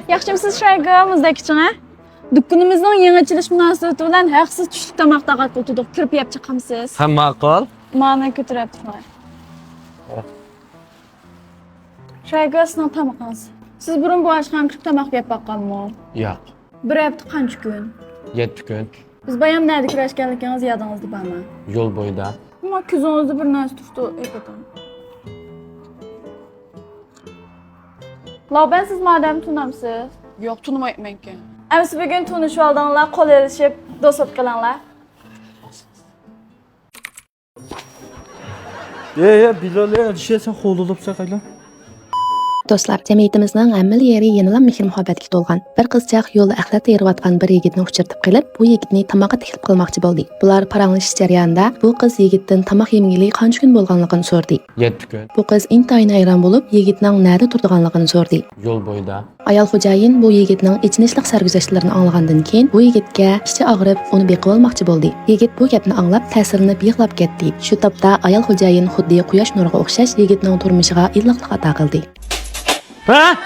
Yaxshimisiz Shayga, muzdakchini? Dükkanımızın yeni açılış münasebeti bilan haqsiz tushlik tomoq taqat o'tdik. Kirib yeb chiqamsiz. Ha ma'qul. Ma'ni ko'tarib turmay. Shayga, sinov tomoqingiz. Siz burun boshqa ham kirib tomoq yeb baqqanmi? Yo'q. Bir hafta qancha kun? 7 kun. Biz bayam nerede kirashganligingiz yodingizda bormi? Yo'l bo'yida. Ammo ko'zingizda bir narsa turibdi, epatam. Loban, siz madam tunamsiz? Yo'q, tunmayman ki. Ama siz bugun tunishib oldinglar, qo'l elishib, do'st qilinglar. Bilal sen qo'lulib saqayla. Do'stlar, jamiyatimizning hamma yeri yanada mehr muhabbatga to'lgan. Bir qizchaq yo'lda axlat terayotgan bir yigitni uchratib qilib, bu yigitni tamoqqa taklif qilmoqchi bo'ldi. Bular paranlashish jarayonida bu qiz yigitdan tamoq yemagili qancha kun bo'lganligini so'radi. 7 kun. Bu qiz intayin hayron bo'lib, yigitning nada turganligini so'radi. Yo'l bo'yida. Ayol xo'jayin bu yigitning ichinishliq sarguzashtlarini anglagandan keyin bu yigitga ichi og'rib, uni beqib olmoqchi bo'ldi. Yigit bu gapni anglab, ta'sirini yig'lab ketdi. Shu topda ayol xo'jayin xuddi quyosh nuriga o'xshash yigitning turmushiga illiqlik ato qildi. Ha?